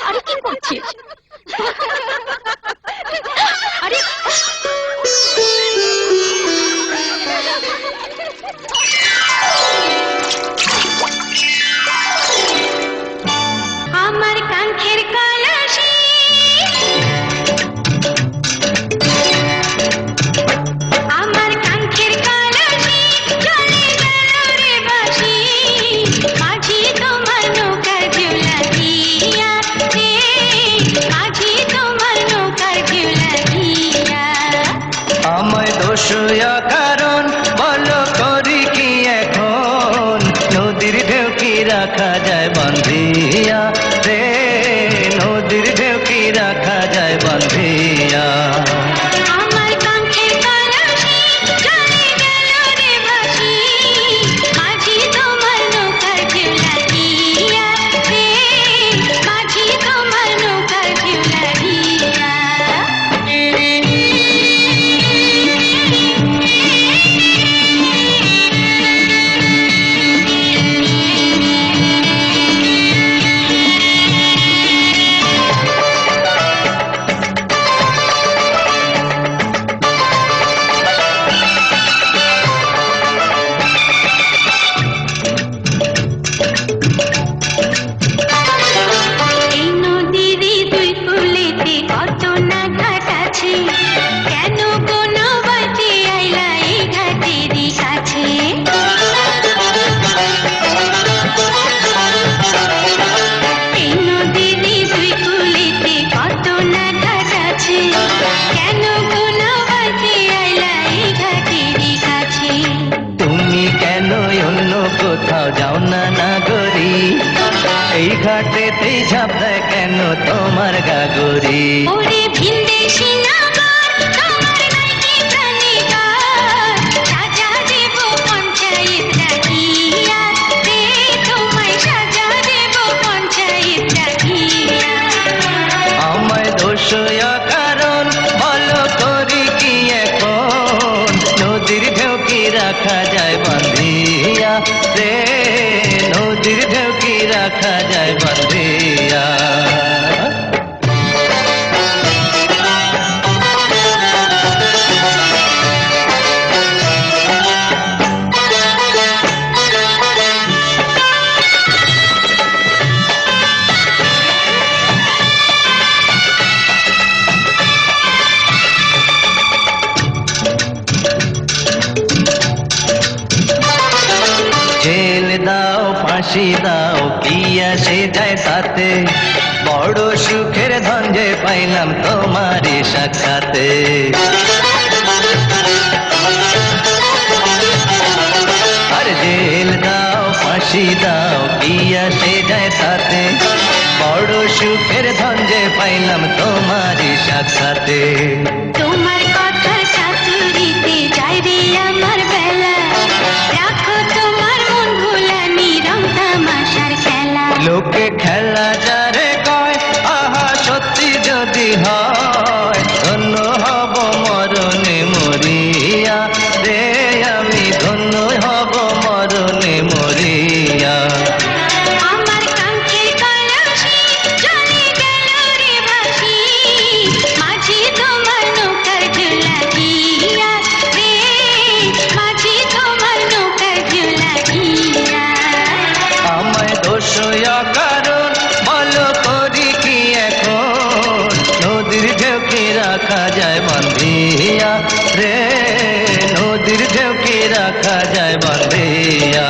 আরে কি করছিস? আরে আমার কাঙ্ক্ষের কলসি আমার কাঙ্ক্ষের কলসি চলে গেল রে বাসি মাঝি তোমার নৌকার ঝুলা দিয়া রে মাঝি তোমার নৌকার ঝুলা দিয়া আমায় দোষয়া কারণ বলো করি কি এখন নদীর ঢেউ কি রাখা যায় বান্ধিয়া রে নদীর ঢেউ কি রাখা যায় বান্ধিয়া আমার কাঙ্ক্ষের কলসি চলে গেল রে বাসি মাঝি তোমার নৌকার ঝুলা দিয়া রে মাঝি তোমার নৌকার ঝুলা দিয়া এই নদীর দুই কূলেতে কত না ঘাট আছে কেন কোনো বাড়িতে আইলা এই ঘাটেরই কাছে এই নদীর দুই কূলেতে কত না ঘাট আছে কেন কোনো বাড়িতে আইলা এই ঘাটেরই কাছে তুমি কেন অন্য কোথাও যাও না নাগরি এই ঘাটেতেই ঝাঁপ দেয় কেন তোমার গাগরি ওরে ভিনদেশি নাগার তোমার নাকি প্রাণীকার সাজা দেব পঞ্চায়েত ডাকিয়া রে তোমায় সাজা দেব পঞ্চায়েত ডাকিয়া আমায় দোষয়া কারণ বলো করি কি এখন নদীর ঢেউ কি রাখা যায় বান্ধিয়া রে নদীর ঢেউ কি রাখা যায় বান্ধিয়া জেল দাও ফাঁসি দাও কি আসে যায় তাতে বড় সুখের ধন যে পাইলাম তোমারই সাক্ষাতে আর জেল দাও ফাঁসি দাও কি আসে যায় তাতে বড় সুখের ধন যে পাইলাম তোমারই সাক্ষাতে তোমার কথা চাতুরিতে যায় রে আমার বেলা রাখো তোমার মন ভোলা নিরম তামাশার খেলা লোকে খেলা যারে কয় আহা সত্যি যদি হয় ধন্য হব মরণে মরিয়া রে আমি ধন্য হব মরণে মরিয়া আমার কাঙ্ক্ষের কলসি চলে গেল রে বাসি মাঝি তোমার নৌকার ঝুলা দিয়া রে মাঝি তোমার নৌকার ঝুলা দিয়া আমায় দোষয়া কারণ বলো করি কি এখন নদীর ঢেউ কি রাখা যায় বান্ধিয়া রে নদীর ঢেউ কি রাখা যায় বান্ধিয়া